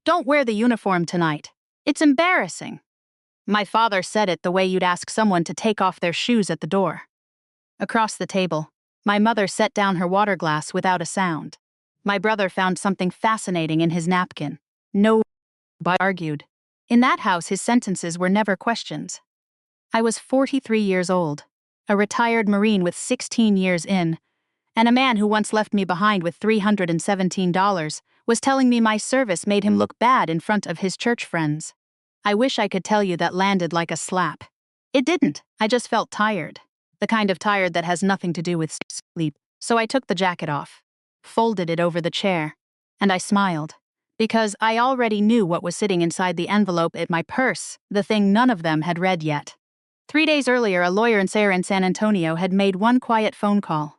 Don't wear the uniform tonight. It's embarrassing." My father said it the way you'd ask someone to take off their shoes at the door. Across the table, my mother set down her water glass without a sound. My brother found something fascinating in his napkin. Nobody argued. In that house, his sentences were never questions. I was 43 years old, a retired Marine with 16 years in, and a man who once left me behind with $317 was telling me my service made him look bad in front of his church friends. I wish I could tell you that landed like a slap. It didn't. I just felt tired. The kind of tired that has nothing to do with sleep. So I took the jacket off, folded it over the chair, and I smiled. Because I already knew what was sitting inside the envelope in my purse, the thing none of them had read yet. 3 days earlier, a lawyer in San Antonio had made one quiet phone call.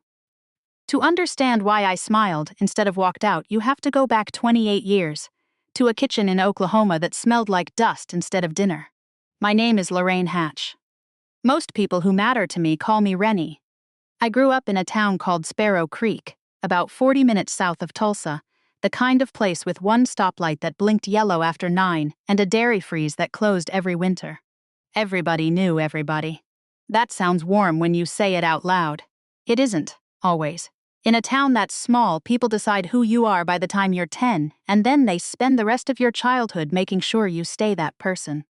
To understand why I smiled instead of walked out, you have to go back 28 years, to a kitchen in Oklahoma that smelled like dust instead of dinner. My name is Lorraine Hatch. Most people who matter to me call me Rennie. I grew up in a town called Sparrow Creek, about 40 minutes south of Tulsa, the kind of place with one stoplight that blinked yellow after 9 and a dairy freeze that closed every winter. Everybody knew everybody. That sounds warm when you say it out loud. It isn't, always. In a town that small, people decide who you are by the time you're 10, and then they spend the rest of your childhood making sure you stay that person.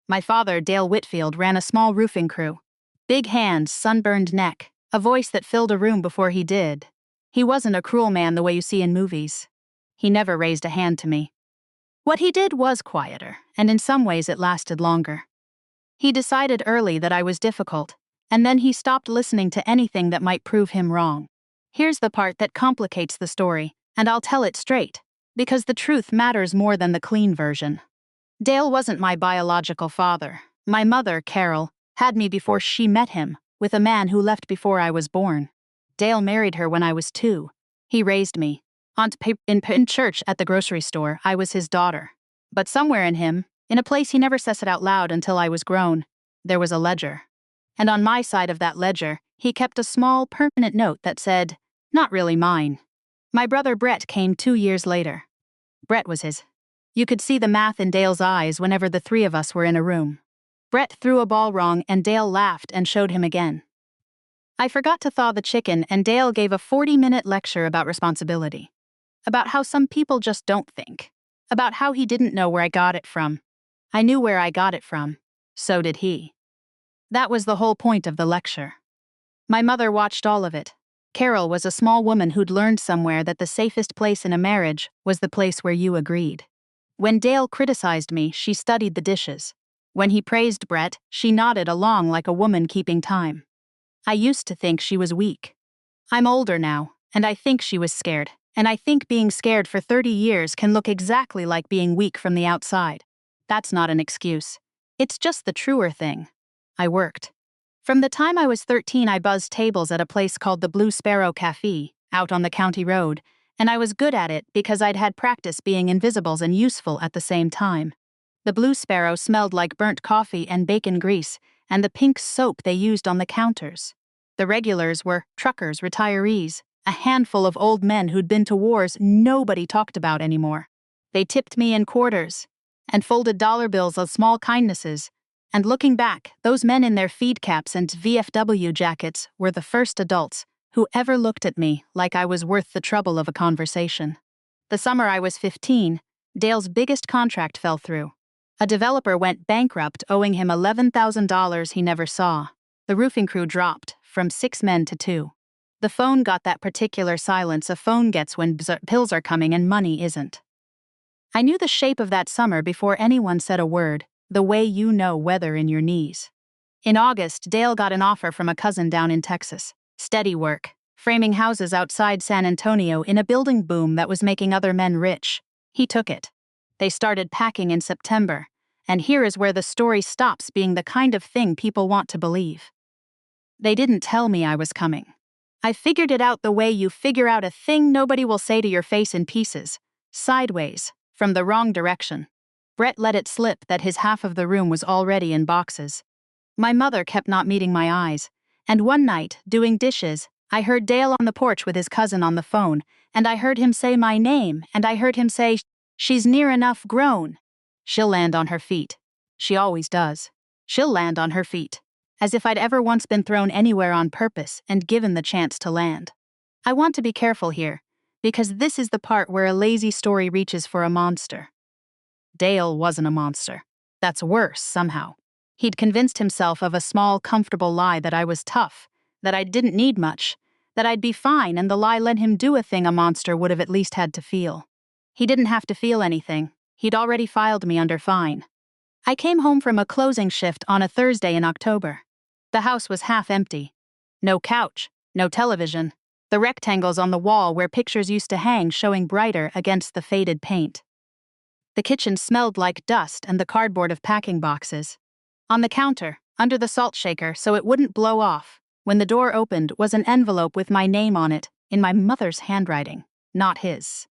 My father, Dale Whitfield, ran a small roofing crew. Big hands, sunburned neck, a voice that filled a room before he did. He wasn't a cruel man the way you see in movies. He never raised a hand to me. What he did was quieter, and in some ways it lasted longer. He decided early that I was difficult, and then he stopped listening to anything that might prove him wrong. Here's the part that complicates the story, and I'll tell it straight, because the truth matters more than the clean version. Dale wasn't my biological father. My mother, Carol, had me before she met him, with a man who left before I was born. Dale married her when I was 2. He raised me. In church at the grocery store, I was his daughter. But somewhere in him, in a place he never says it out loud until I was grown, there was a ledger. And on my side of that ledger, he kept a small, permanent note that said, "Not really mine." My brother Brett came 2 years later. Brett was his. You could see the math in Dale's eyes whenever the 3 of us were in a room. Brett threw a ball wrong and Dale laughed and showed him again. I forgot to thaw the chicken and Dale gave a 40-minute lecture about responsibility. About how some people just don't think. About how he didn't know where I got it from. I knew where I got it from. So did he. That was the whole point of the lecture. My mother watched all of it. Carol was a small woman who'd learned somewhere that the safest place in a marriage was the place where you agreed. When Dale criticized me, she studied the dishes. When he praised Brett, she nodded along like a woman keeping time. I used to think she was weak. I'm older now, and I think she was scared, and I think being scared for 30 years can look exactly like being weak from the outside. That's not an excuse. It's just the truer thing. I worked. From the time I was 13, I buzzed tables at a place called the Blue Sparrow Cafe, out on the county road, and I was good at it because I'd had practice being invisible and useful at the same time. The Blue Sparrow smelled like burnt coffee and bacon grease, and the pink soap they used on the counters. The regulars were truckers, retirees, a handful of old men who'd been to wars nobody talked about anymore. They tipped me in quarters, and folded dollar bills of small kindnesses, and looking back, those men in their feed caps and VFW jackets were the first adults who ever looked at me like I was worth the trouble of a conversation. The summer I was 15, Dale's biggest contract fell through. A developer went bankrupt, owing him $11,000 he never saw. The roofing crew dropped, from 6 men to 2. The phone got that particular silence a phone gets when pills are coming and money isn't. I knew the shape of that summer before anyone said a word, the way you know weather in your knees. In August, Dale got an offer from a cousin down in Texas. Steady work, framing houses outside San Antonio in a building boom that was making other men rich. He took it. They started packing in September, and here is where the story stops being the kind of thing people want to believe. They didn't tell me I was coming. I figured it out the way you figure out a thing nobody will say to your face in pieces, sideways, from the wrong direction. Brett let it slip that his half of the room was already in boxes. My mother kept not meeting my eyes, and one night, doing dishes, I heard Dale on the porch with his cousin on the phone, and I heard him say my name, and I heard him say, She's near enough grown. She'll land on her feet. She always does. She'll land on her feet. As if I'd ever once been thrown anywhere on purpose and given the chance to land. I want to be careful here, because this is the part where a lazy story reaches for a monster. Dale wasn't a monster. That's worse, somehow. He'd convinced himself of a small, comfortable lie that I was tough, that I didn't need much, that I'd be fine, and the lie let him do a thing a monster would have at least had to feel. He didn't have to feel anything. He'd already filed me under fine. I came home from a closing shift on a Thursday in October. The house was half empty. No couch, no television, the rectangles on the wall where pictures used to hang showing brighter against the faded paint. The kitchen smelled like dust and the cardboard of packing boxes. On the counter, under the salt shaker so it wouldn't blow off, when the door opened, was an envelope with my name on it, in my mother's handwriting, not his.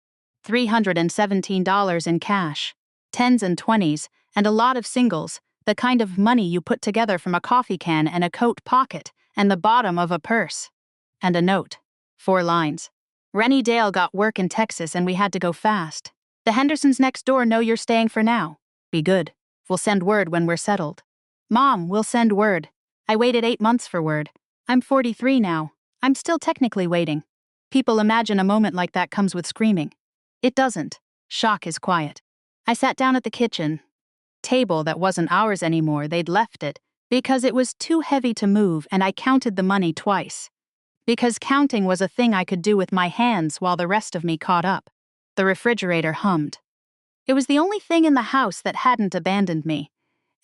$317 in cash, 10s and 20s, and a lot of singles, the kind of money you put together from a coffee can and a coat pocket and the bottom of a purse. And a note. 4 lines. Rennie Dale got work in Texas and we had to go fast. The Hendersons next door know you're staying for now. Be good. We'll send word when we're settled. Mom, we'll send word. I waited 8 months for word. I'm 43 now. I'm still technically waiting. People imagine a moment like that comes with screaming. It doesn't. Shock is quiet. I sat down at the kitchen table that wasn't ours anymore. They'd left it because it was too heavy to move, and I counted the money twice. Because counting was a thing I could do with my hands while the rest of me caught up. The refrigerator hummed. It was the only thing in the house that hadn't abandoned me,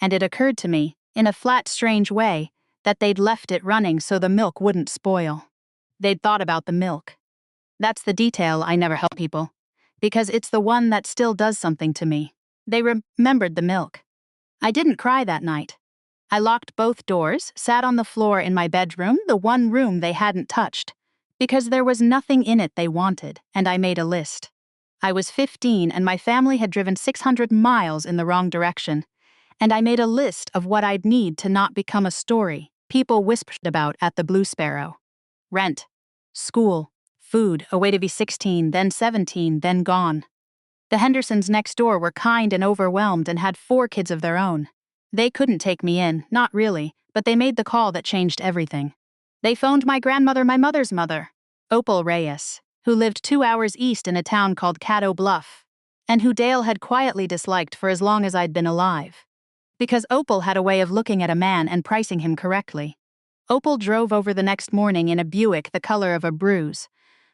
and it occurred to me, in a flat, strange way, that they'd left it running so the milk wouldn't spoil. They'd thought about the milk. That's the detail I never help people, because it's the one that still does something to me. They remembered the milk. I didn't cry that night. I locked both doors, sat on the floor in my bedroom, the one room they hadn't touched, because there was nothing in it they wanted, and I made a list. I was 15 and my family had driven 600 miles in the wrong direction, and I made a list of what I'd need to not become a story people whispered about at the Blue Sparrow. Rent, school, food, a way to be 16, then 17, then gone. The Hendersons next door were kind and overwhelmed and had 4 kids of their own. They couldn't take me in, not really, but they made the call that changed everything. They phoned my grandmother, my mother's mother, Opal Reyes, who lived 2 hours east in a town called Caddo Bluff, and who Dale had quietly disliked for as long as I'd been alive. Because Opal had a way of looking at a man and pricing him correctly. Opal drove over the next morning in a Buick the color of a bruise,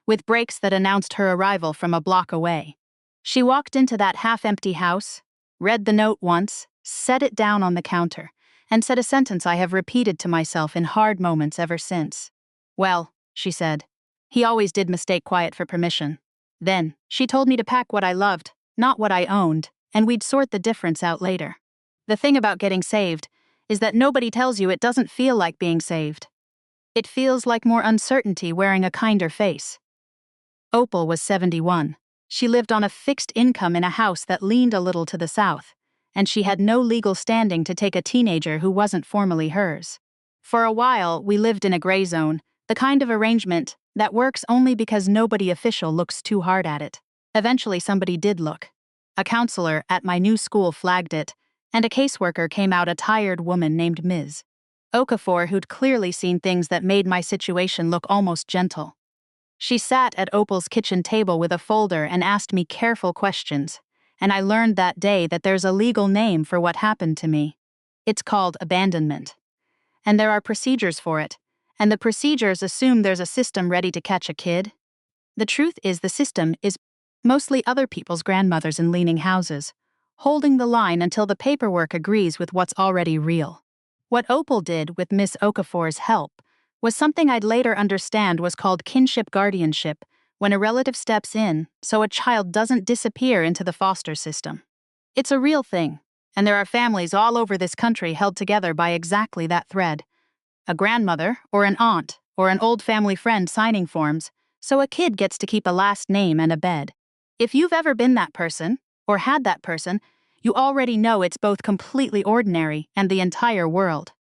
with brakes that announced her arrival from a block away. She walked into that half-empty house, read the note once, set it down on the counter, and said a sentence I have repeated to myself in hard moments ever since. Well, she said, he always did mistake quiet for permission. Then, she told me to pack what I loved, not what I owned, and we'd sort the difference out later. The thing about getting saved is that nobody tells you it doesn't feel like being saved. It feels like more uncertainty wearing a kinder face. Opal was 71. She lived on a fixed income in a house that leaned a little to the south, and she had no legal standing to take a teenager who wasn't formally hers. For a while, we lived in a gray zone, the kind of arrangement that works only because nobody official looks too hard at it. Eventually somebody did look. A counselor at my new school flagged it, and a caseworker came out, a tired woman named Ms. Okafor, who'd clearly seen things that made my situation look almost gentle. She sat at Opal's kitchen table with a folder and asked me careful questions, and I learned that day that there's a legal name for what happened to me. It's called abandonment. And there are procedures for it, and the procedures assume there's a system ready to catch a kid. The truth is the system is mostly other people's grandmothers in leaning houses, holding the line until the paperwork agrees with what's already real. What Opal did with Miss Okafor's help was something I'd later understand was called kinship guardianship, when a relative steps in so a child doesn't disappear into the foster system. It's a real thing, and there are families all over this country held together by exactly that thread. A grandmother, or an aunt, or an old family friend signing forms, so a kid gets to keep a last name and a bed. If you've ever been that person, or had that person, you already know it's both completely ordinary and the entire world.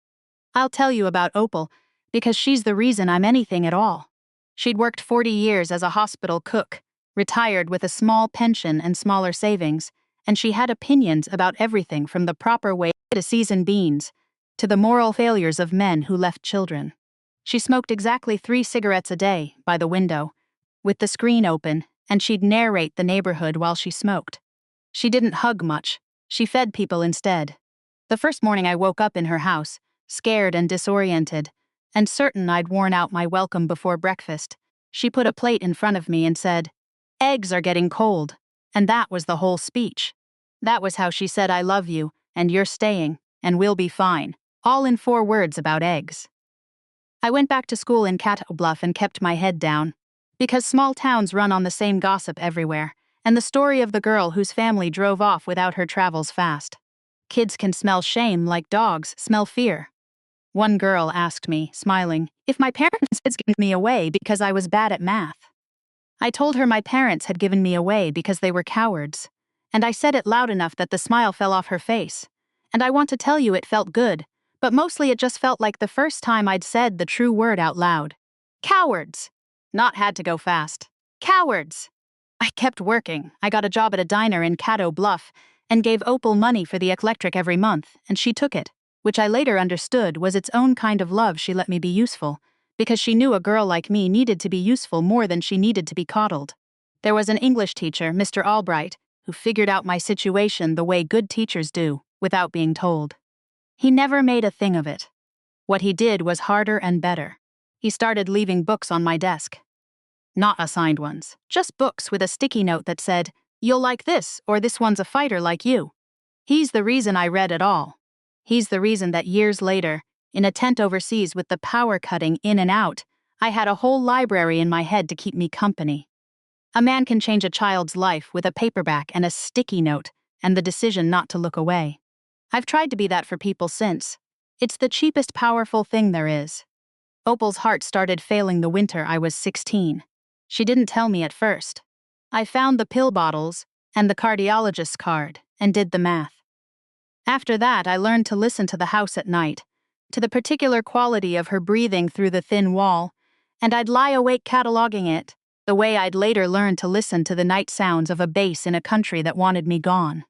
I'll tell you about Opal, because she's the reason I'm anything at all. She'd worked 40 years as a hospital cook, retired with a small pension and smaller savings, and she had opinions about everything from the proper way to season beans to the moral failures of men who left children. She smoked exactly 3 cigarettes a day by the window, with the screen open, and she'd narrate the neighborhood while she smoked. She didn't hug much. She fed people instead. The first morning I woke up in her house, scared and disoriented, and certain I'd worn out my welcome before breakfast, she put a plate in front of me and said, "Eggs are getting cold." And that was the whole speech. That was how she said, "I love you, and you're staying, and we'll be fine," all in 4 words about eggs. I went back to school in Cato Bluff and kept my head down, because small towns run on the same gossip everywhere, and the story of the girl whose family drove off without her travels fast. Kids can smell shame like dogs smell fear. One girl asked me, smiling, if my parents had given me away because I was bad at math. I told her my parents had given me away because they were cowards, and I said it loud enough that the smile fell off her face. And I want to tell you it felt good, but mostly it just felt like the first time I'd said the true word out loud. Cowards! Not had to go fast. Cowards! I kept working. I got a job at a diner in Cato Bluff and gave Opal money for the electric every month, and she took it, which I later understood was its own kind of love. She let me be useful, because she knew a girl like me needed to be useful more than she needed to be coddled. There was an English teacher, Mr. Albright, who figured out my situation the way good teachers do, without being told. He never made a thing of it. What he did was harder and better. He started leaving books on my desk. Not assigned ones, just books with a sticky note that said, "You'll like this," or "This one's a fighter like you." He's the reason I read at all. He's the reason that years later, in a tent overseas with the power cutting in and out, I had a whole library in my head to keep me company. A man can change a child's life with a paperback and a sticky note, and the decision not to look away. I've tried to be that for people since. It's the cheapest powerful thing there is. Opal's heart started failing the winter I was 16. She didn't tell me at first. I found the pill bottles and the cardiologist's card and did the math. After that, I learned to listen to the house at night, to the particular quality of her breathing through the thin wall, and I'd lie awake cataloging it, the way I'd later learned to listen to the night sounds of a bass in a country that wanted me gone.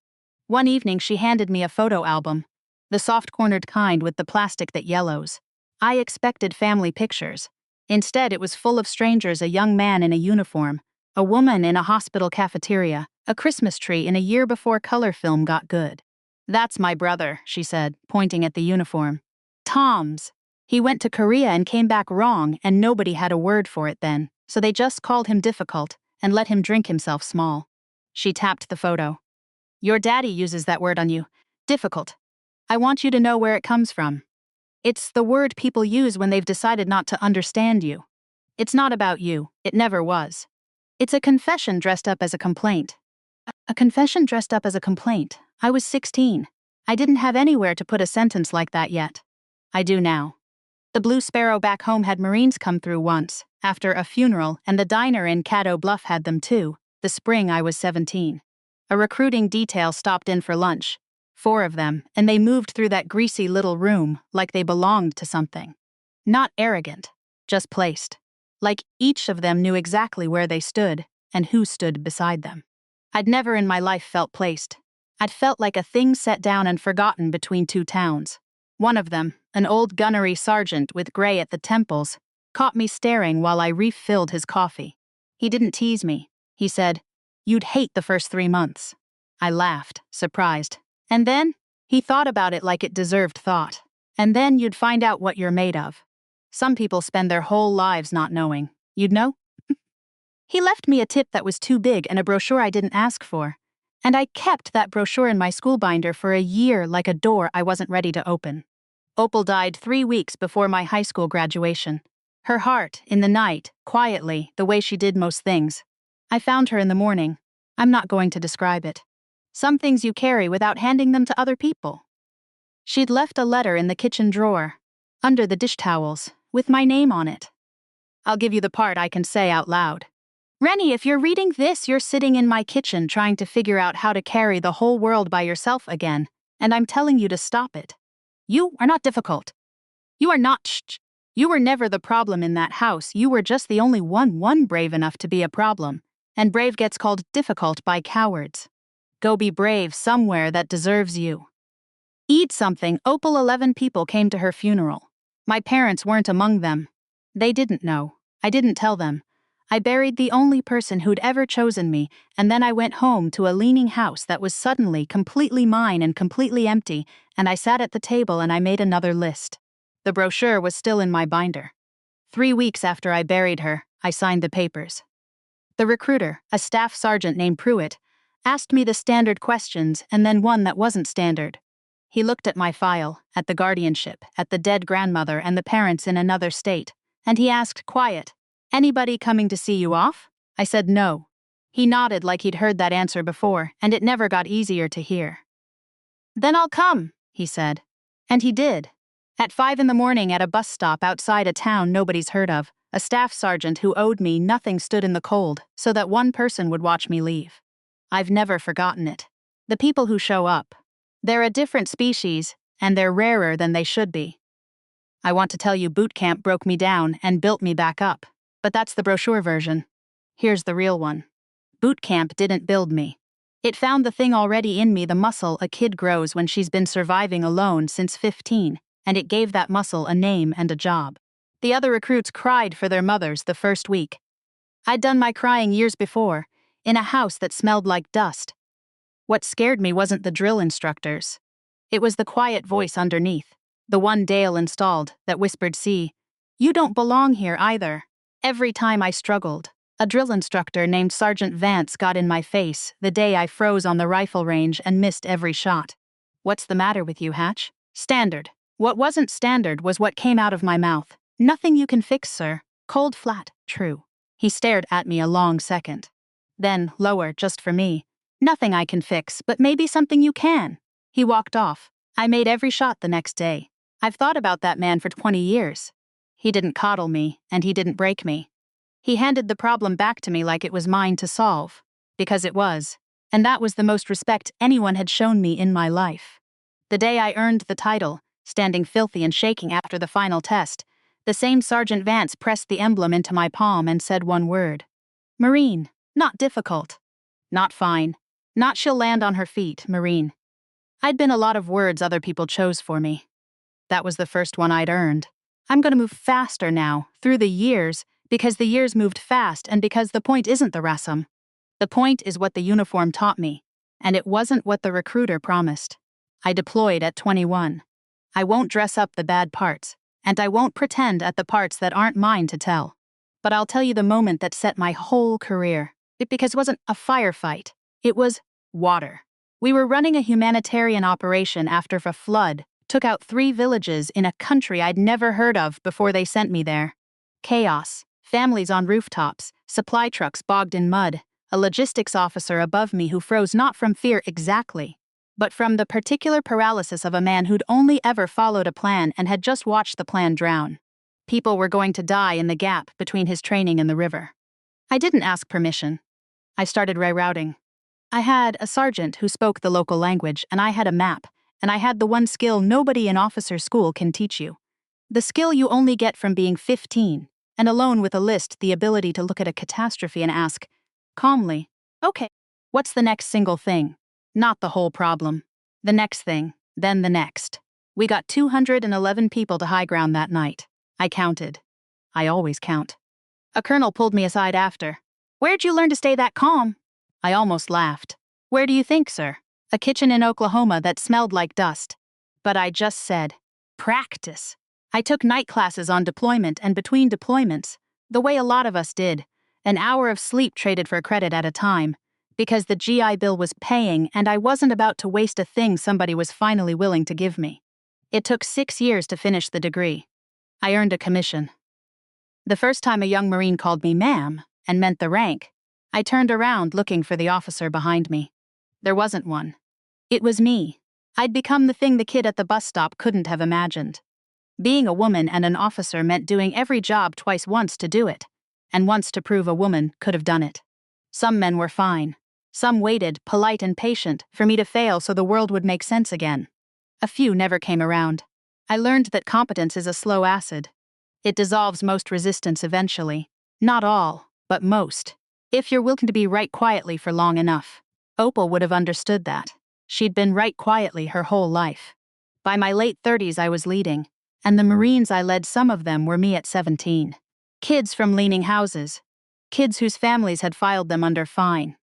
One evening she handed me a photo album, the soft-cornered kind with the plastic that yellows. I expected family pictures. Instead, it was full of strangers, a young man in a uniform, a woman in a hospital cafeteria, a Christmas tree in a year before color film got good. "That's my brother," she said, pointing at the uniform. "Tom's. He went to Korea and came back wrong, and nobody had a word for it then, so they just called him difficult and let him drink himself small." She tapped the photo. "Your daddy uses that word on you. Difficult. I want you to know where it comes from. It's the word people use when they've decided not to understand you. It's not about you. It never was. It's a confession dressed up as a complaint." A confession dressed up as a complaint. I was 16. I didn't have anywhere to put a sentence like that yet. I do now. The Blue Sparrow back home had Marines come through once, after a funeral, and the diner in Cato Bluff had them too, the spring I was 17. A recruiting detail stopped in for lunch. 4 of them, and they moved through that greasy little room like they belonged to something. Not arrogant, just placed. Like each of them knew exactly where they stood and who stood beside them. I'd never in my life felt placed. I'd felt like a thing set down and forgotten between 2 towns. One of them, an old gunnery sergeant with gray at the temples, caught me staring while I refilled his coffee. He didn't tease me. He said, "You'd hate the first 3 months." I laughed, surprised. "And then?" He thought about it like it deserved thought. "And then you'd find out what you're made of. Some people spend their whole lives not knowing. You'd know?" He left me a tip that was too big and a brochure I didn't ask for. And I kept that brochure in my school binder for a year like a door I wasn't ready to open. Opal died 3 weeks before my high school graduation. Her heart, in the night, quietly, the way she did most things. I found her in the morning. I'm not going to describe it. Some things you carry without handing them to other people. She'd left a letter in the kitchen drawer, under the dish towels, with my name on it. I'll give you the part I can say out loud. "Rennie, if you're reading this, you're sitting in my kitchen trying to figure out how to carry the whole world by yourself again, and I'm telling you to stop it. You are not difficult. You are not You were never the problem in that house. You were just the only one brave enough to be a problem. And brave gets called difficult by cowards. Go be brave somewhere that deserves you. Eat something. Opal 11 people came to her funeral. My parents weren't among them. They didn't know. I didn't tell them. I buried the only person who'd ever chosen me, and then I went home to a leaning house that was suddenly completely mine and completely empty, and I sat at the table and I made another list. The brochure was still in my binder. 3 weeks after I buried her, I signed the papers. The recruiter, a staff sergeant named Pruitt, asked me the standard questions and then one that wasn't standard. He looked at my file, at the guardianship, at the dead grandmother and the parents in another state, and he asked, quiet, "Anybody coming to see you off?" I said no. He nodded like he'd heard that answer before, and it never got easier to hear. "Then I'll come," he said. And he did. At 5 a.m. at a bus stop outside a town nobody's heard of, a staff sergeant who owed me nothing stood in the cold so that one person would watch me leave. I've never forgotten it. The people who show up. They're a different species, and they're rarer than they should be. I want to tell you boot camp broke me down and built me back up, but that's the brochure version. Here's the real one. Boot camp didn't build me. It found the thing already in me, the muscle a kid grows when she's been surviving alone since 15, and it gave that muscle a name and a job. The other recruits cried for their mothers the first week. I'd done my crying years before, in a house that smelled like dust. What scared me wasn't the drill instructors. It was the quiet voice underneath, the one Dale installed, that whispered, "See, you don't belong here either." Every time I struggled, a drill instructor named Sergeant Vance got in my face the day I froze on the rifle range and missed every shot. "What's the matter with you, Hatch?" Standard. What wasn't standard was what came out of my mouth. "Nothing you can fix, sir." Cold, flat, true. He stared at me a long second. Then, lower, just for me. "Nothing I can fix, but maybe something you can." He walked off. I made every shot the next day. I've thought about that man for 20 years. He didn't coddle me, and he didn't break me. He handed the problem back to me like it was mine to solve. Because it was. And that was the most respect anyone had shown me in my life. The day I earned the title, standing filthy and shaking after the final test, the same Sergeant Vance pressed the emblem into my palm and said one word. "Marine. Not difficult. Not fine. Not she'll land on her feet, Marine." I'd been a lot of words other people chose for me. That was the first one I'd earned. I'm gonna move faster now, through the years, because the years moved fast and because the point isn't the rasum. The point is what the uniform taught me, and it wasn't what the recruiter promised. I deployed at 21. I won't dress up the bad parts, and I won't pretend at the parts that aren't mine to tell. But I'll tell you the moment that set my whole career. Because it wasn't a firefight. It was water. We were running a humanitarian operation after a flood took out 3 villages in a country I'd never heard of before they sent me there. Chaos, families on rooftops, supply trucks bogged in mud, a logistics officer above me who froze not from fear exactly, but from the particular paralysis of a man who'd only ever followed a plan and had just watched the plan drown. People were going to die in the gap between his training and the river. I didn't ask permission. I started rerouting. I had a sergeant who spoke the local language, and I had a map, and I had the one skill nobody in officer school can teach you. The skill you only get from being 15, and alone with a list, the ability to look at a catastrophe and ask, calmly, "Okay, what's the next single thing?" Not the whole problem. The next thing, then the next. We got 211 people to high ground that night. I counted. I always count. A colonel pulled me aside after. "Where'd you learn to stay that calm?" I almost laughed. "Where do you think, sir?" "A kitchen in Oklahoma that smelled like dust." But I just said, "Practice." I took night classes on deployment and between deployments, the way a lot of us did, an hour of sleep traded for credit at a time, because the GI Bill was paying and I wasn't about to waste a thing somebody was finally willing to give me. It took 6 years to finish the degree. I earned a commission. The first time a young Marine called me ma'am and meant the rank, I turned around looking for the officer behind me. There wasn't one. It was me. I'd become the thing the kid at the bus stop couldn't have imagined. Being a woman and an officer meant doing every job twice, once to do it, and once to prove a woman could have done it. Some men were fine. Some waited, polite and patient, for me to fail so the world would make sense again. A few never came around. I learned that competence is a slow acid. It dissolves most resistance eventually. Not all, but most. If you're willing to be right quietly for long enough. Opal would have understood that. She'd been right quietly her whole life. By my late 30s, I was leading, and the Marines I led, some of them were me at 17. Kids from leaning houses. Kids whose families had filed them under fine.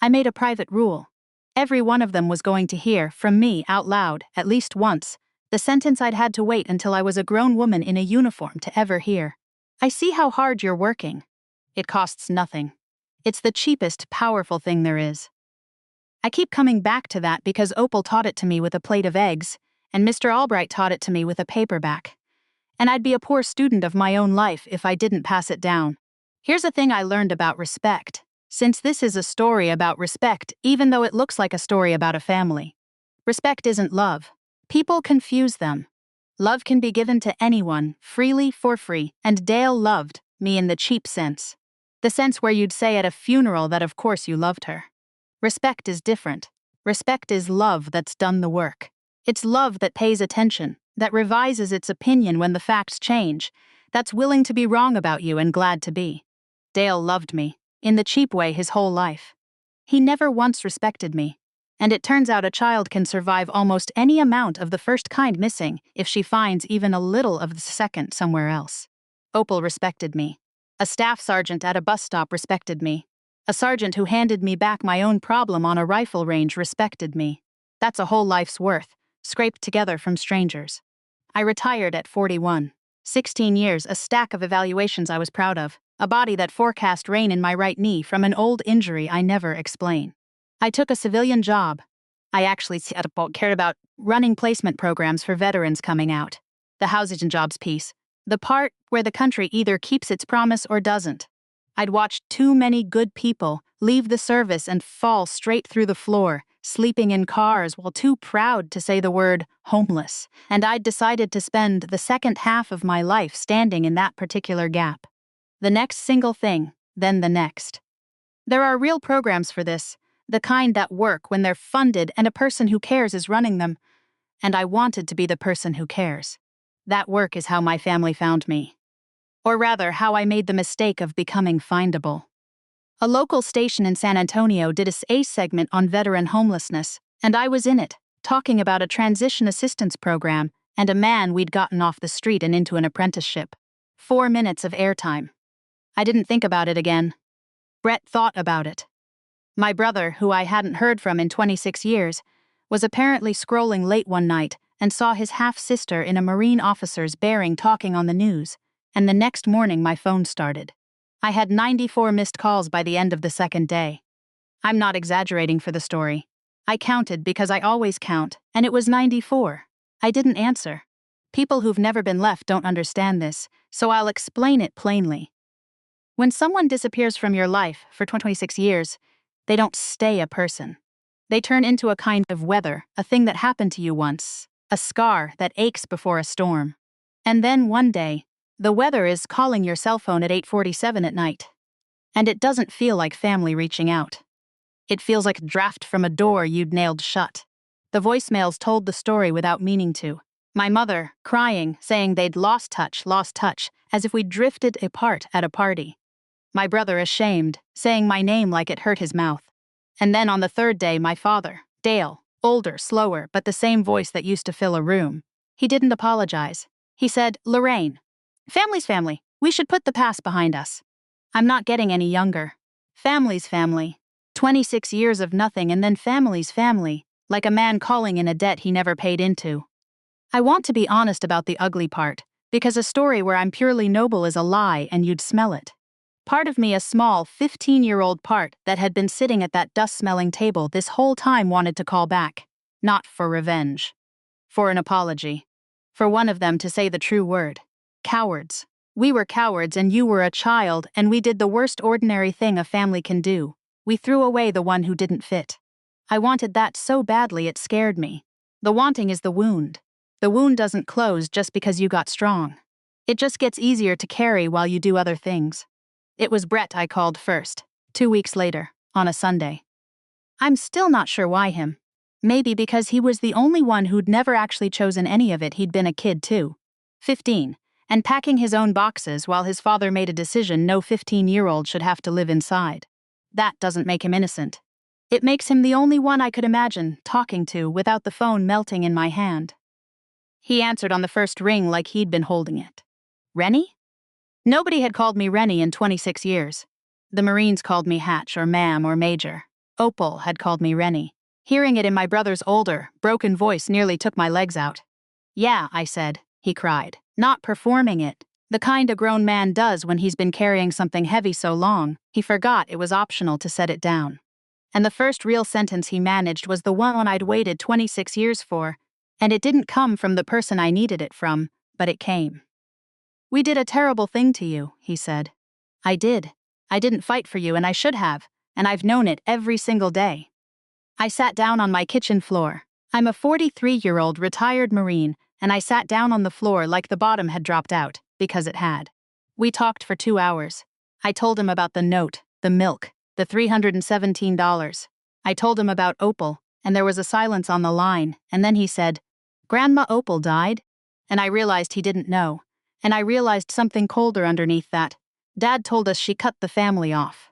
I made a private rule. Every one of them was going to hear, from me out loud, at least once, the sentence I'd had to wait until I was a grown woman in a uniform to ever hear. I see how hard you're working. It costs nothing. It's the cheapest, powerful thing there is. I keep coming back to that because Opal taught it to me with a plate of eggs, and Mr. Albright taught it to me with a paperback. And I'd be a poor student of my own life if I didn't pass it down. Here's a thing I learned about respect. Since this is a story about respect, even though it looks like a story about a family. Respect isn't love. People confuse them. Love can be given to anyone, freely, for free, and Dale loved me in the cheap sense. The sense where you'd say at a funeral that of course you loved her. Respect is different. Respect is love that's done the work. It's love that pays attention, that revises its opinion when the facts change, that's willing to be wrong about you and glad to be. Dale loved me, in the cheap way, his whole life. He never once respected me. And it turns out a child can survive almost any amount of the first kind missing if she finds even a little of the second somewhere else. Opal respected me. A staff sergeant at a bus stop respected me. A sergeant who handed me back my own problem on a rifle range respected me. That's a whole life's worth, scraped together from strangers. I retired at 41. 16 years, a stack of evaluations I was proud of, a body that forecast rain in my right knee from an old injury I never explain. I took a civilian job. I actually cared about running placement programs for veterans coming out. The housing and jobs piece. The part where the country either keeps its promise or doesn't. I'd watched too many good people leave the service and fall straight through the floor, sleeping in cars while too proud to say the word homeless, and I'd decided to spend the second half of my life standing in that particular gap. The next single thing, then the next. There are real programs for this, the kind that work when they're funded and a person who cares is running them, and I wanted to be the person who cares. That work is how my family found me. Or rather, how I made the mistake of becoming findable. A local station in San Antonio did a segment on veteran homelessness, and I was in it, talking about a transition assistance program and a man we'd gotten off the street and into an apprenticeship. 4 minutes of airtime. I didn't think about it again. Brett thought about it. My brother, who I hadn't heard from in 26 years, was apparently scrolling late one night and saw his half-sister in a Marine officer's bearing talking on the news, and the next morning my phone started. I had 94 missed calls by the end of the second day. I'm not exaggerating for the story. I counted because I always count, and it was 94. I didn't answer. People who've never been left don't understand this, so I'll explain it plainly. When someone disappears from your life for 26 years, they don't stay a person. They turn into a kind of weather, a thing that happened to you once, a scar that aches before a storm. And then one day, the weather is calling your cell phone at 8:47 at night. And it doesn't feel like family reaching out. It feels like a draft from a door you'd nailed shut. The voicemails told the story without meaning to. My mother, crying, saying they'd lost touch, as if we'd drifted apart at a party. My brother ashamed, saying my name like it hurt his mouth. And then on the third day, my father, Dale, older, slower, but the same voice that used to fill a room. He didn't apologize. He said, "Lorraine, family's family. We should put the past behind us." I'm not getting any younger. Family's family. 26 years of nothing and then family's family, like a man calling in a debt he never paid into. I want to be honest about the ugly part, because a story where I'm purely noble is a lie and you'd smell it. Part of me, a small 15-year-old part that had been sitting at that dust-smelling table this whole time, wanted to call back. Not for revenge. For an apology. For one of them to say the true word. Cowards. We were cowards and you were a child, and we did the worst ordinary thing a family can do. We threw away the one who didn't fit. I wanted that so badly it scared me. The wanting is the wound. The wound doesn't close just because you got strong. It just gets easier to carry while you do other things. It was Brett I called first, 2 weeks later, on a Sunday. I'm still not sure why him. Maybe because he was the only one who'd never actually chosen any of it. He'd been a kid too. 15, and packing his own boxes while his father made a decision no 15-year-old should have to live inside. That doesn't make him innocent. It makes him the only one I could imagine talking to without the phone melting in my hand. He answered on the first ring like he'd been holding it. Rennie? Nobody had called me Rennie in 26 years. The Marines called me Hatch or Ma'am or Major. Opal had called me Rennie. Hearing it in my brother's older, broken voice nearly took my legs out. Yeah, I said, he cried, not performing it. The kind a grown man does when he's been carrying something heavy so long, he forgot it was optional to set it down. And the first real sentence he managed was the one I'd waited 26 years for, and it didn't come from the person I needed it from, but it came. We did a terrible thing to you, he said. I did. I didn't fight for you and I should have, and I've known it every single day. I sat down on my kitchen floor. I'm a 43-year-old retired Marine, and I sat down on the floor like the bottom had dropped out, because it had. We talked for 2 hours. I told him about the note, the milk, the $317. I told him about Opal, and there was a silence on the line, and then he said, Grandma Opal died? And I realized he didn't know. And I realized something colder underneath that. Dad told us she cut the family off.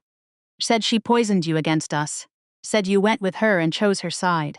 Said she poisoned you against us. Said you went with her and chose her side.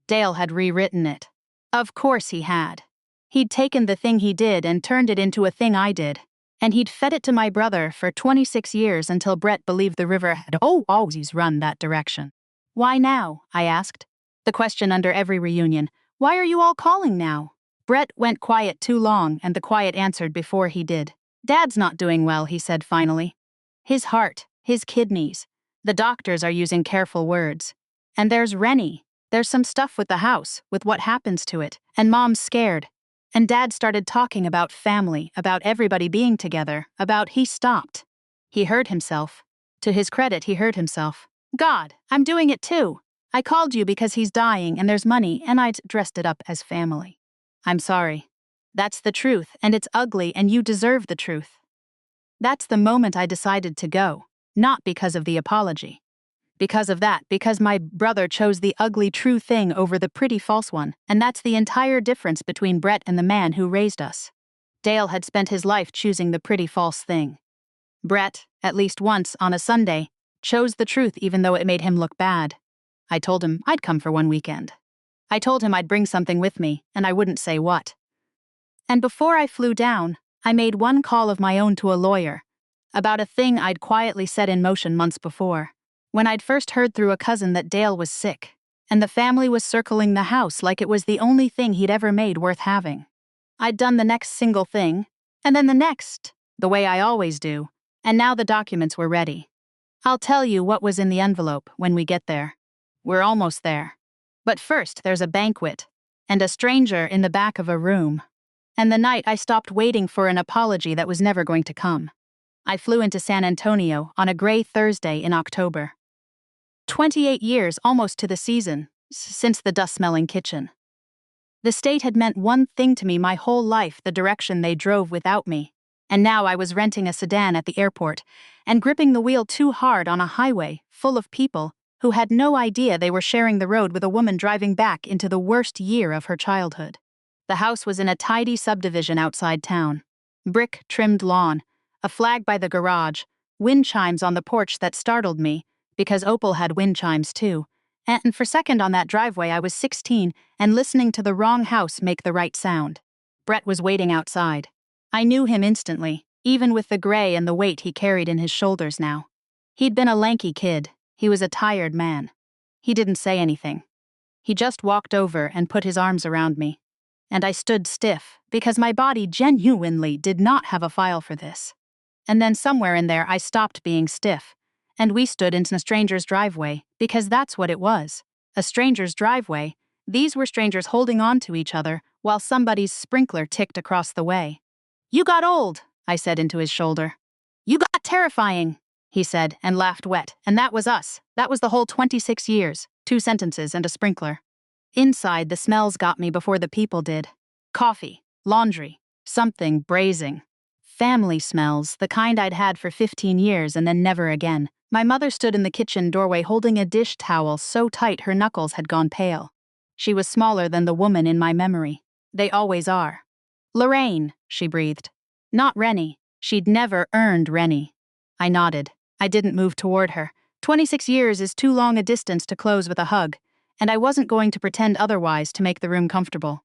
Dale had rewritten it. Of course he had. He'd taken the thing he did and turned it into a thing I did. And he'd fed it to my brother for 26 years until Brett believed the river had always run that direction. Why now? I asked. The question under every reunion. Why are you all calling now? Brett went quiet too long and the quiet answered before he did. Dad's not doing well, he said finally. His heart, his kidneys. The doctors are using careful words. And there's Rennie. There's some stuff with the house, with what happens to it, and Mom's scared. And Dad started talking about family, about everybody being together, about he stopped. He heard himself. To his credit, he heard himself. God, I'm doing it too. I called you because he's dying and there's money and I'd dressed it up as family. I'm sorry. That's the truth and it's ugly and you deserve the truth. That's the moment I decided to go, not because of the apology. Because of that, because my brother chose the ugly true thing over the pretty false one, and that's the entire difference between Brett and the man who raised us. Dale had spent his life choosing the pretty false thing. Brett, at least once on a Sunday, chose the truth even though it made him look bad. I told him I'd come for one weekend. I told him I'd bring something with me, and I wouldn't say what. And before I flew down, I made one call of my own to a lawyer, about a thing I'd quietly set in motion months before. When I'd first heard through a cousin that Dale was sick, and the family was circling the house like it was the only thing he'd ever made worth having. I'd done the next single thing, and then the next, the way I always do, and now the documents were ready. I'll tell you what was in the envelope when we get there. We're almost there. But first there's a banquet, and a stranger in the back of a room. And the night I stopped waiting for an apology that was never going to come. I flew into San Antonio on a gray Thursday in October. 28 years almost to the season, since the dust-smelling kitchen. The state had meant one thing to me my whole life, the direction they drove without me. And now I was renting a sedan at the airport and gripping the wheel too hard on a highway full of people who had no idea they were sharing the road with a woman driving back into the worst year of her childhood. The house was in a tidy subdivision outside town. Brick-trimmed lawn, a flag by the garage, wind chimes on the porch that startled me, because Opal had wind chimes too, and for a second on that driveway I was 16 and listening to the wrong house make the right sound. Brett was waiting outside. I knew him instantly, even with the gray and the weight he carried in his shoulders now. He'd been a lanky kid. He was a tired man. He didn't say anything. He just walked over and put his arms around me. And I stood stiff, because my body genuinely did not have a file for this. And then somewhere in there I stopped being stiff. And we stood in a stranger's driveway, because that's what it was. A stranger's driveway. These were strangers holding on to each other, while somebody's sprinkler ticked across the way. You got old, I said into his shoulder. You got terrifying, he said, and laughed wet, and that was us. That was the whole 26 years, 2 sentences and a sprinkler. Inside, the smells got me before the people did. Coffee, laundry, something braising. Family smells, the kind I'd had for 15 years and then never again. My mother stood in the kitchen doorway holding a dish towel so tight her knuckles had gone pale. She was smaller than the woman in my memory. They always are. Lorraine, she breathed. Not Rennie. She'd never earned Rennie. I nodded. I didn't move toward her, 26 years is too long a distance to close with a hug, and I wasn't going to pretend otherwise to make the room comfortable.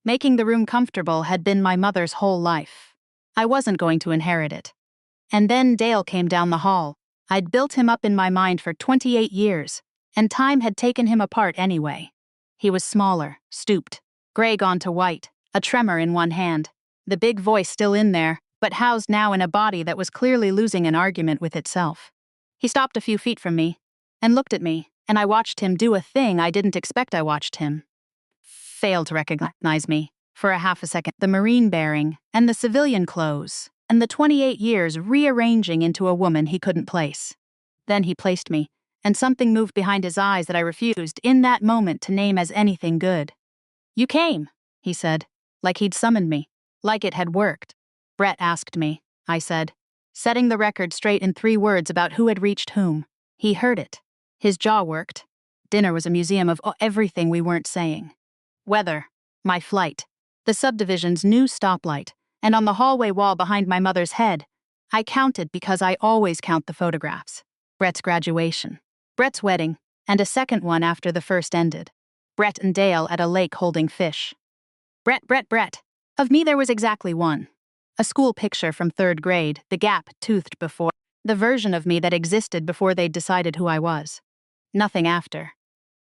Making the room comfortable had been my mother's whole life. I wasn't going to inherit it. And then Dale came down the hall. I'd built him up in my mind for 28 years, and time had taken him apart anyway. He was smaller, stooped, gray gone to white, a tremor in one hand, the big voice still in there, but housed now in a body that was clearly losing an argument with itself. He stopped a few feet from me, and looked at me, and I watched him do a thing I didn't expect I watched him. Failed to recognize me, for a half a second, the Marine bearing, and the civilian clothes, and the 28 years rearranging into a woman he couldn't place. Then he placed me, and something moved behind his eyes that I refused in that moment to name as anything good. "You came," he said, like he'd summoned me, like it had worked. "Brett asked me," I said, setting the record straight in 3 words about who had reached whom. He heard it. His jaw worked. Dinner was a museum of everything we weren't saying. Weather, my flight, the subdivision's new stoplight, and on the hallway wall behind my mother's head, I counted because I always count the photographs. Brett's graduation, Brett's wedding, and a second one after the first ended. Brett and Dale at a lake holding fish. Brett. Of me there was exactly one. A school picture from 3rd grade, the gap toothed before, the version of me that existed before they'd decided who I was. Nothing after.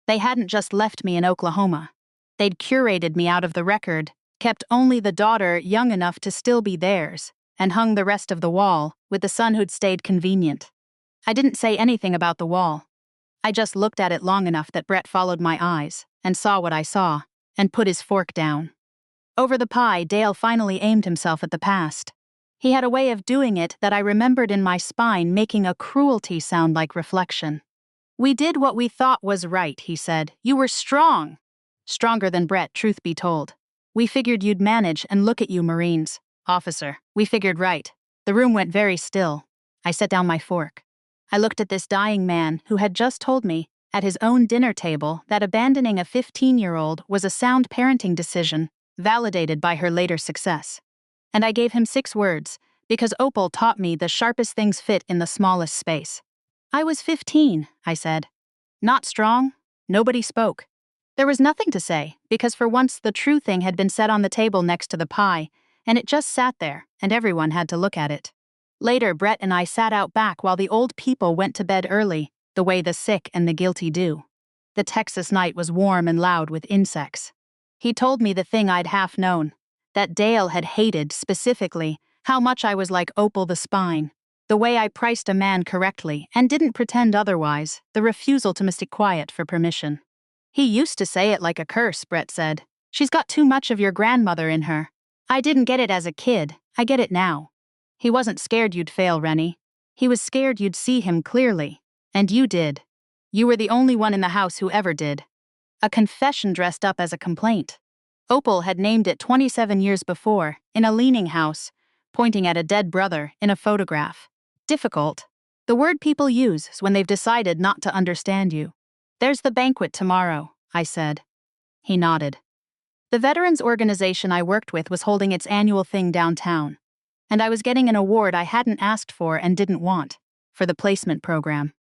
They hadn't just left me in Oklahoma. They'd curated me out of the record, kept only the daughter young enough to still be theirs, and hung the rest of the wall, with the son who'd stayed convenient. I didn't say anything about the wall. I just looked at it long enough that Brett followed my eyes, and saw what I saw, and put his fork down. Over the pie, Dale finally aimed himself at the past. He had a way of doing it that I remembered in my spine, making a cruelty sound like reflection. "We did what we thought was right," he said. "You were strong." Stronger than Brett, truth be told. "We figured you'd manage, and look at you, Marines. Officer, we figured right." The room went very still. I set down my fork. I looked at this dying man who had just told me, at his own dinner table, that abandoning a 15-year-old was a sound parenting decision, validated by her later success. And I gave him 6 words, because Opal taught me the sharpest things fit in the smallest space. "I was 15, I said. "Not strong?" Nobody spoke. There was nothing to say, because for once the true thing had been set on the table next to the pie, and it just sat there, and everyone had to look at it. Later, Brett and I sat out back while the old people went to bed early, the way the sick and the guilty do. The Texas night was warm and loud with insects. He told me the thing I'd half known, that Dale had hated, specifically, how much I was like Opal the Spine, the way I priced a man correctly and didn't pretend otherwise, the refusal to mistake quiet for permission. "He used to say it like a curse," Brett said. "She's got too much of your grandmother in her. I didn't get it as a kid, I get it now." He wasn't scared you'd fail, Rennie. He was scared you'd see him clearly. And you did. You were the only one in the house who ever did. A confession dressed up as a complaint. Opal had named it 27 years before, in a leaning house, pointing at a dead brother in a photograph. Difficult. The word people use when they've decided not to understand you. "There's the banquet tomorrow," I said. He nodded. The veterans organization I worked with was holding its annual thing downtown, and I was getting an award I hadn't asked for and didn't want, for the placement program.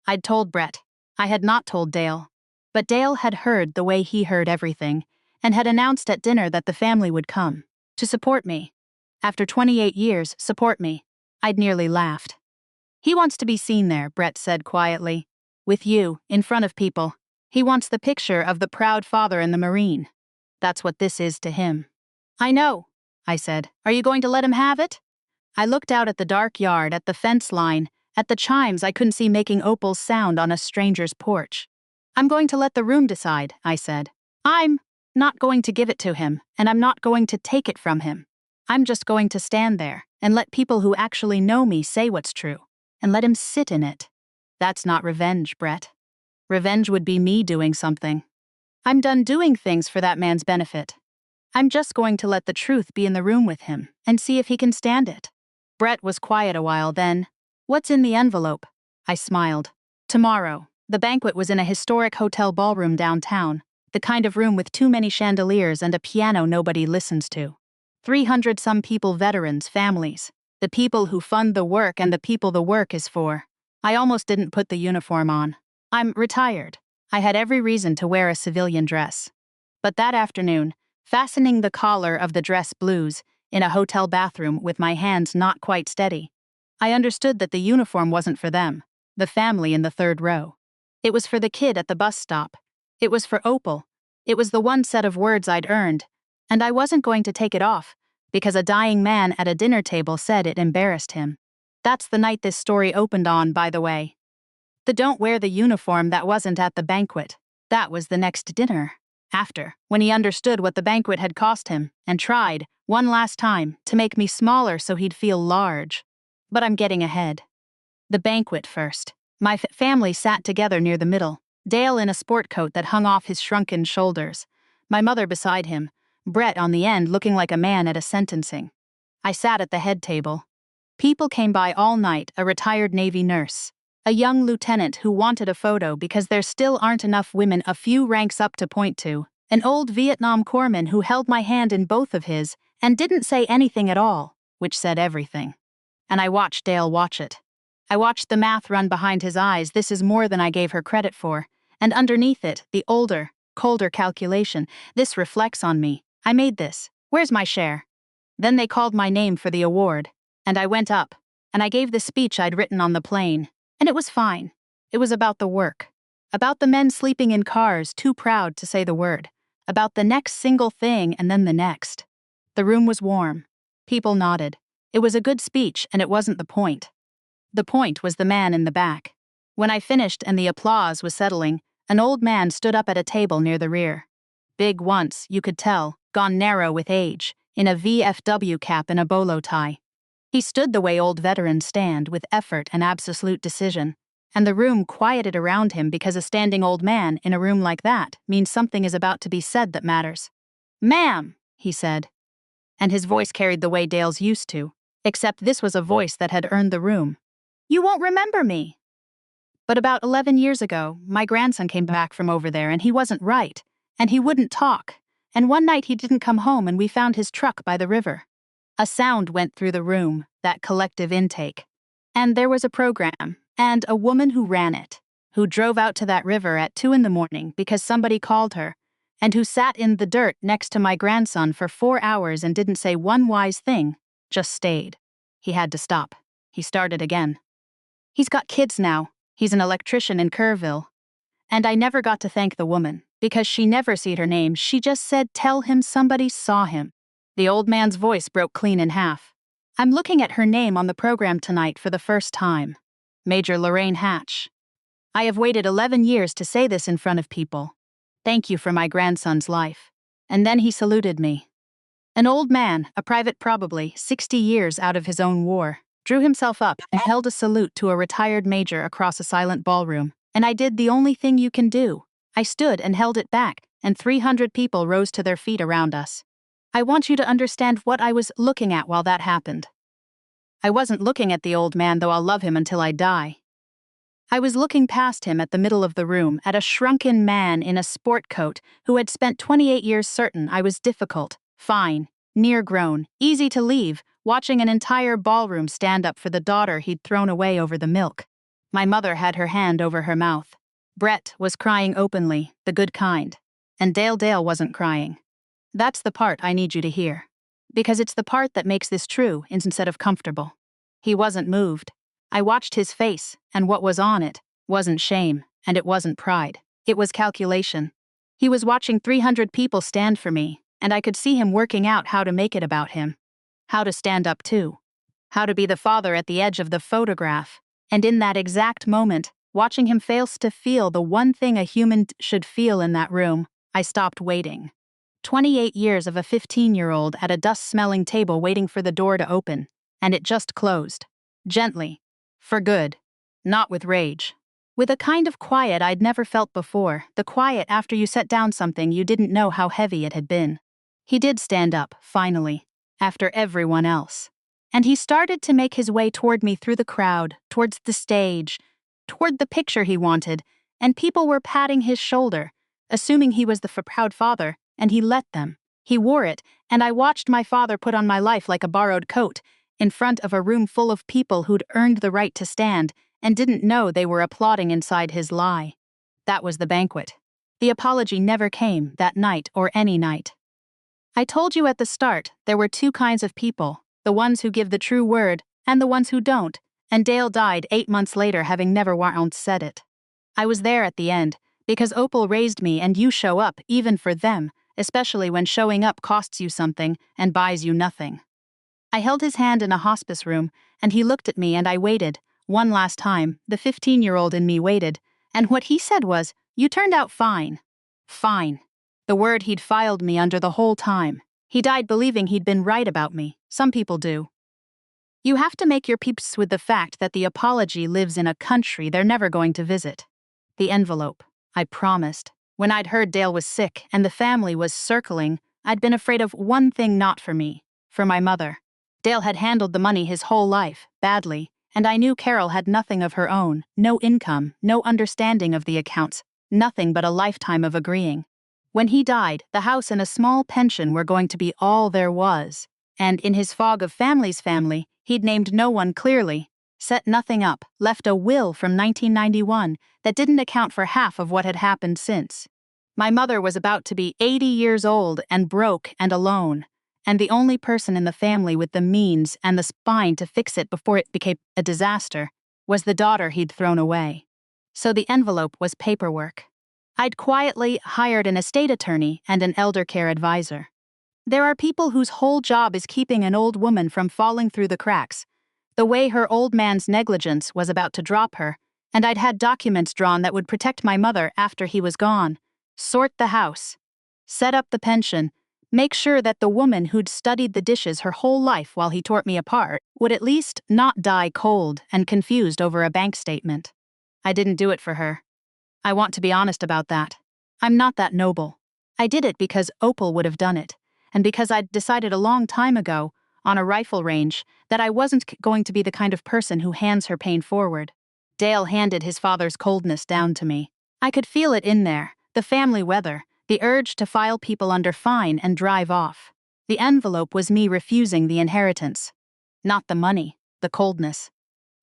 I'd told Brett. I had not told Dale. But Dale had heard the way he heard everything, and had announced at dinner that the family would come. To support me. After 28 years, support me. I'd nearly laughed. "He wants to be seen there," Brett said quietly. "With you, in front of people. He wants the picture of the proud father and the Marine. That's what this is to him." "I know," I said. "Are you going to let him have it?" I looked out at the dark yard, at the fence line, at the chimes I couldn't see making Opal's sound on a stranger's porch. "I'm going to let the room decide," I said. "I'm not going to give it to him, and I'm not going to take it from him. I'm just going to stand there and let people who actually know me say what's true, and let him sit in it. That's not revenge, Brett. Revenge would be me doing something. I'm done doing things for that man's benefit. I'm just going to let the truth be in the room with him and see if he can stand it." Brett was quiet a while, then, "What's in the envelope?" I smiled. "Tomorrow." The banquet was in a historic hotel ballroom downtown, the kind of room with too many chandeliers and a piano nobody listens to. 300-some people, veterans, families, the people who fund the work and the people the work is for. I almost didn't put the uniform on. I'm retired. I had every reason to wear a civilian dress. But that afternoon, fastening the collar of the dress blues in a hotel bathroom with my hands not quite steady, I understood that the uniform wasn't for them, the family in the third row. It was for the kid at the bus stop. It was for Opal. It was the one set of words I'd earned, and I wasn't going to take it off because a dying man at a dinner table said it embarrassed him. That's the night this story opened on, by the way. The don't wear the uniform that wasn't at the banquet. That was the next dinner. After, when he understood what the banquet had cost him, and tried, one last time, to make me smaller so he'd feel large. But I'm getting ahead. The banquet first. My family sat together near the middle, Dale in a sport coat that hung off his shrunken shoulders, my mother beside him, Brett on the end looking like a man at a sentencing. I sat at the head table. People came by all night, a retired Navy nurse, a young lieutenant who wanted a photo because there still aren't enough women a few ranks up to point to, an old Vietnam corpsman who held my hand in both of his and didn't say anything at all, which said everything. And I watched Dale watch it. I watched the math run behind his eyes. This is more than I gave her credit for. And underneath it, the older, colder calculation. This reflects on me. I made this. Where's my share? Then they called my name for the award. And I went up. And I gave the speech I'd written on the plane. And it was fine. It was about the work. About the men sleeping in cars, too proud to say the word. About the next single thing and then the next. The room was warm. People nodded. It was a good speech, and it wasn't the point. The point was the man in the back. When I finished and the applause was settling, an old man stood up at a table near the rear. Big once, you could tell, gone narrow with age, in a VFW cap and a bolo tie. He stood the way old veterans stand, with effort and absolute decision, and the room quieted around him because a standing old man in a room like that means something is about to be said that matters. "Ma'am," he said. And his voice carried the way Dale's used to, except this was a voice that had earned the room. "You won't remember me." But about 11 years ago, my grandson came back from over there and he wasn't right, and he wouldn't talk, and one night he didn't come home and we found his truck by the river. A sound went through the room, that collective intake. And there was a program, and a woman who ran it, who drove out to that river at 2 a.m. because somebody called her, and who sat in the dirt next to my grandson for 4 hours and didn't say one wise thing, just stayed. He had to stop. He started again. He's got kids now. He's an electrician in Kerrville. And I never got to thank the woman, because she never said her name. She just said, "Tell him somebody saw him." The old man's voice broke clean in half. "I'm looking at her name on the program tonight for the first time. Major Lorraine Hatch. I have waited 11 years to say this in front of people. Thank you for my grandson's life." And then he saluted me. An old man, a private probably, 60 years out of his own war, drew himself up and held a salute to a retired major across a silent ballroom, and I did the only thing you can do. I stood and held it back, and 300 people rose to their feet around us. I want you to understand what I was looking at while that happened. I wasn't looking at the old man, though I'll love him until I die. I was looking past him at the middle of the room at a shrunken man in a sport coat who had spent 28 years certain I was difficult, fine, near-grown, easy to leave, watching an entire ballroom stand up for the daughter he'd thrown away over the milk. My mother had her hand over her mouth. Brett was crying openly, the good kind. And Dale wasn't crying. That's the part I need you to hear. Because it's the part that makes this true instead of comfortable. He wasn't moved. I watched his face, and what was on it wasn't shame, and it wasn't pride. It was calculation. He was watching 300 people stand for me, and I could see him working out how to make it about him. How to stand up too. How to be the father at the edge of the photograph. And in that exact moment, watching him fail to feel the one thing a human should feel in that room, I stopped waiting. 28 years of a 15-year-old at a dust-smelling table waiting for the door to open, and it just closed. Gently. For good. Not with rage. With a kind of quiet I'd never felt before, the quiet after you set down something you didn't know how heavy it had been. He did stand up, finally, after everyone else. And he started to make his way toward me through the crowd, towards the stage, toward the picture he wanted, and people were patting his shoulder, assuming he was the proud father, and he let them. He wore it, and I watched my father put on my life like a borrowed coat, in front of a room full of people who'd earned the right to stand, and didn't know they were applauding inside his lie. That was the banquet. The apology never came that night or any night. I told you at the start there were two kinds of people, the ones who give the true word and the ones who don't, and Dale died 8 months later having never once said it. I was there at the end, because Opal raised me and you show up even for them, especially when showing up costs you something and buys you nothing. I held his hand in a hospice room, and he looked at me and I waited. One last time, the 15-year-old in me waited, and what he said was, "You turned out fine." Fine. The word he'd filed me under the whole time. He died believing he'd been right about me. Some people do. You have to make your peace with the fact that the apology lives in a country they're never going to visit. The envelope. I promised. When I'd heard Dale was sick and the family was circling, I'd been afraid of one thing not for me, for my mother. Dale had handled the money his whole life, badly, and I knew Carol had nothing of her own, no income, no understanding of the accounts, nothing but a lifetime of agreeing. When he died, the house and a small pension were going to be all there was, and in his fog of family's family, he'd named no one clearly, set nothing up, left a will from 1991 that didn't account for half of what had happened since. My mother was about to be 80 years old and broke and alone, and the only person in the family with the means and the spine to fix it before it became a disaster was the daughter he'd thrown away. So the envelope was paperwork. I'd quietly hired an estate attorney and an elder care advisor. There are people whose whole job is keeping an old woman from falling through the cracks, the way her old man's negligence was about to drop her, and I'd had documents drawn that would protect my mother after he was gone, sort the house, set up the pension, make sure that the woman who'd studied the dishes her whole life while he tore me apart would at least not die cold and confused over a bank statement. I didn't do it for her. I want to be honest about that. I'm not that noble. I did it because Opal would have done it, and because I'd decided a long time ago, on a rifle range, that I wasn't going to be the kind of person who hands her pain forward. Dale handed his father's coldness down to me. I could feel it in there, the family weather, the urge to file people under fine and drive off. The envelope was me refusing the inheritance. Not the money, the coldness.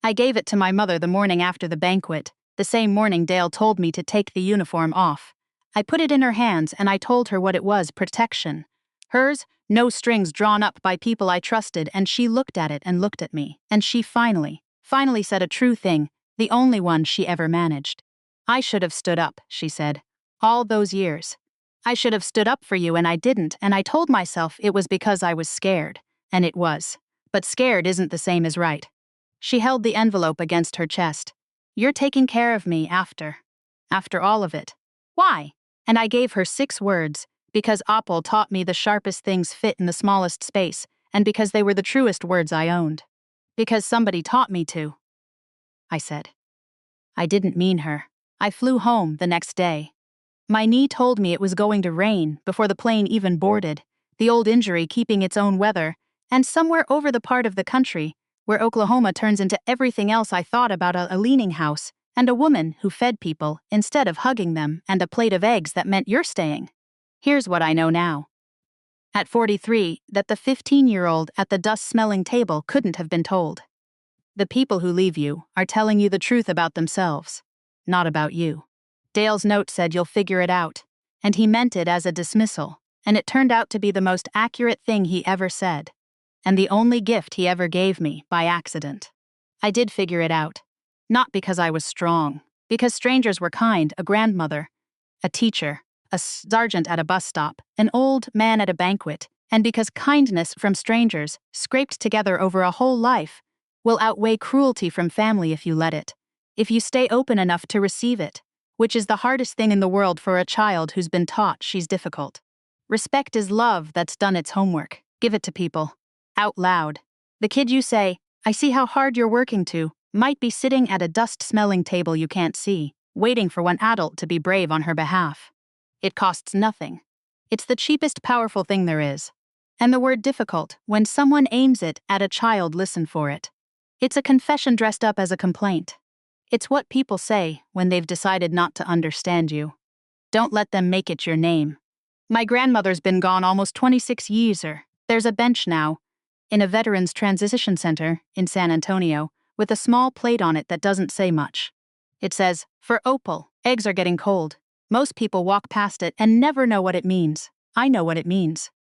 I gave it to my mother the morning after the banquet, the same morning Dale told me to take the uniform off. I put it in her hands and I told her what it was, protection. Hers, no strings drawn up by people I trusted, and she looked at it and looked at me, and she finally said a true thing, the only one she ever managed. I should have stood up, she said. All those years. I should have stood up for you and I didn't, and I told myself it was because I was scared. And it was. But scared isn't the same as right. She held the envelope against her chest. You're taking care of me after all of it. Why? And I gave her 6 words, because Opal taught me the sharpest things fit in the smallest space, and because they were the truest words I owned. Because somebody taught me to. I said. I didn't mean her. I flew home the next day. My knee told me it was going to rain before the plane even boarded, the old injury keeping its own weather, and somewhere over the part of the country where Oklahoma turns into everything else I thought about a leaning house, and a woman who fed people instead of hugging them, and a plate of eggs that meant you're staying. Here's what I know now. At 43, that the 15-year-old at the dust-smelling table couldn't have been told. The people who leave you are telling you the truth about themselves, not about you. Dale's note said you'll figure it out, and he meant it as a dismissal, and it turned out to be the most accurate thing he ever said, and the only gift he ever gave me by accident. I did figure it out, not because I was strong, because strangers were kind, a grandmother, a teacher, a sergeant at a bus stop, an old man at a banquet, and because kindness from strangers, scraped together over a whole life, will outweigh cruelty from family if you let it, if you stay open enough to receive it, which is the hardest thing in the world for a child who's been taught she's difficult. Respect is love that's done its homework. Give it to people. Out loud. The kid you say, I see how hard you're working to, might be sitting at a dust-smelling table you can't see, waiting for one adult to be brave on her behalf. It costs nothing. It's the cheapest powerful thing there is. And the word difficult, when someone aims it at a child, listen for it. It's a confession dressed up as a complaint. It's what people say when they've decided not to understand you. Don't let them make it your name. My grandmother's been gone almost 26 years. There's a bench now, in a veterans transition center in San Antonio, with a small plate on it that doesn't say much. It says, "For Opal, eggs are getting cold." Most people walk past it and never know what it means. I know what it means.